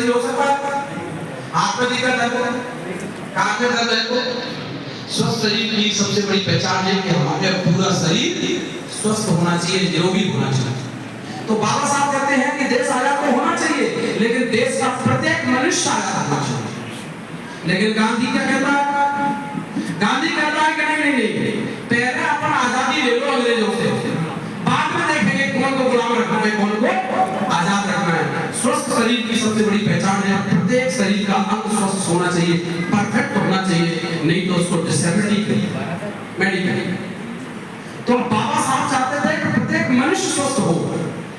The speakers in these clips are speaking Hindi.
शरीर हो सकता है? हाथ में दिक्कत है तो, कान में दर्द है तो, स्वस्थ शरीर की सबसे बड़ी पहचान है कि हमारे पूरा शरीर स्वस्थ होना चाहिए, निरोगी होना चाहिए। तो बाबा साहब कहते हैं कि देश आजाद तो होना चाहिए, लेकिन देश का प्रत्येक मनुष्य आजाद होना चाहिए। लेकिन गांधी क्या कहता है? गांधी कहता है कि नहीं, पहले अपन आजादी ले लो अंग्रेजों से, बाद में देखेंगे कौन को गुलाम रखना है, कौन को आजाद रखना है। स्वस्थ शरीर की सबसे बड़ी पहचान है प्रत्येक शरीर का अंग स्वस्थ होना चाहिए, परफेक्ट होना चाहिए, नहीं तो उसको डिसेबिलिटी मेडिकल। तो बाबा साहब चाहते थे कि प्रत्येक मनुष्य स्वस्थ हो,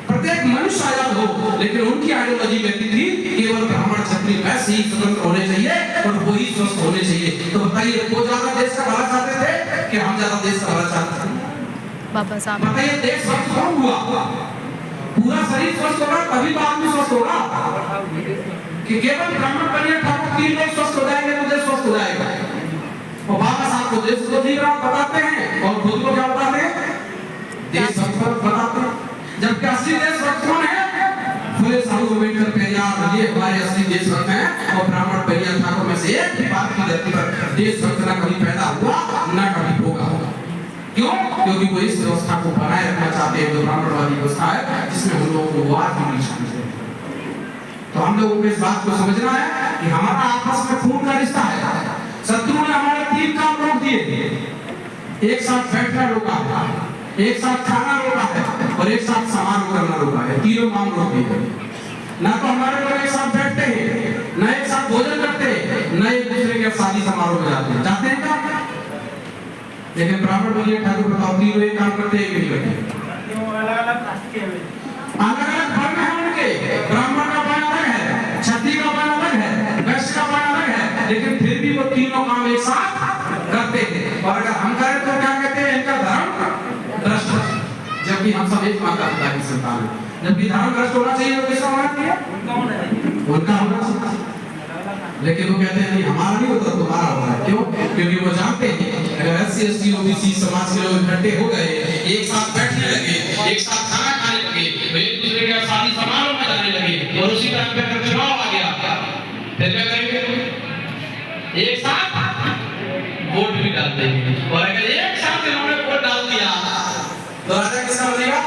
प्रत्येक मनुष्य आजाद हो, लेकिन उनकी आइडियोलॉजी कहती थी केवल ब्राह्मण क्षत्रिय वैसे ही स्वतंत्र होने चाहिए और वो ही स्वस्थ होने चाहिए। तो बताइए वो ज्यादा देश का भला चाहते थे कि हम ज्यादा देश का भला चाहते थे? बाबा साहब बताइए देश स्वस्थ कौन हुआ? पूरा शरीर स्वस्थ होगा तभी तो आदमी स्वस्थ होगा। कि केवल ब्राह्मण परिवार ठाकुर 3 लोग स्वस्थ हो जाएंगे तो देश स्वस्थ हो जाएगा। और बाबा साहब को देश को ठीक राह बताते हैं और खुद को क्या बताते हैं? देश स्वस्थ बताते हैं। जबकि असली देशभक्त कौन है? फुले साहू अम्बेडकर पेरियार, ये हमारे असली देशभक्त हैं। और ब्राह्मण पेरियार ठाकुर में से एक बात की धरती पर देशभक्त ना कभी पैदा हुआ ना कभी होगा। क्यों? क्योंकि वो इस व्यवस्था को बनाए रखना चाहते हैं जो ब्राह्मणवादी व्यवस्था है, जिसमें हम लोगों को वाद भी शामिल है। तो हम लोगों को इस बात को समझना है कि हमारा आपस में खून का रिश्ता है। शत्रु ने हमारे 3 काम रोक दिए, एक साथ बैठना रोका, एक साथ खाना रोका है और एक साथ समारोह करना रोका है। 3 काम रोक दिए। ना तो हमारे लोग एक साथ बैठते हैं, ना एक साथ भोजन करते हैं, ना एक दूसरे के शादी समारोह में जाते हैं। जाते हैं क्या? लेकिन ब्राह्मण बोलिए ठाकुर बताओ 3 एक काम करते हैं कि नहीं करते? अलग-अलग वर्ण है उनके, ब्राह्मण का वर्ण अलग है, क्षत्रिय का वर्ण अलग है, वैश्य का वर्ण अलग है, लेकिन फिर भी वो तीनों काम एक साथ करते हैं। और अगर हम करें तो क्या कहते हैं? इनका धर्म भ्रष्ट है। जबकि हम सब एक माता पिता की संतान हैं। जबकि धर्म भ्रष्ट होना चाहिए तो किसका होना चाहिए? उनका होना चाहिए। लेकिन वो कहते हैं नहीं हमारा नहीं होता तुम्हारा होता है। क्यों? क्योंकि वो जानते हैं अगर SC ST OBC समाज के लोग इकट्ठे हो गए, एक साथ बैठने लगे, एक साथ खाना खाने लगे, तो एक दूसरे के शादी समारोह में जाने लगे और उसी टाइम पे अगर चुनाव आ गया फिर क्या करेंगे? एक साथ वोट भी डाल देंगे। और अगर एक साथ इन्होंने वोट डाल दिया तो राजा किसका बनेगा?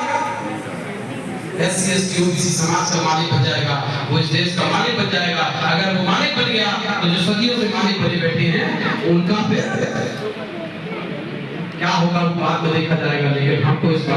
SC ST OBC समाज का मालिक बन जाएगा, वो इस देश का मालिक बन जाएगा। अगर वो मालिक बन गया तो जो सदियों से मालिक बने बैठे हैं उनका फिर क्या होगा वो बाद में देखा जाएगा। लेकिन हमको इस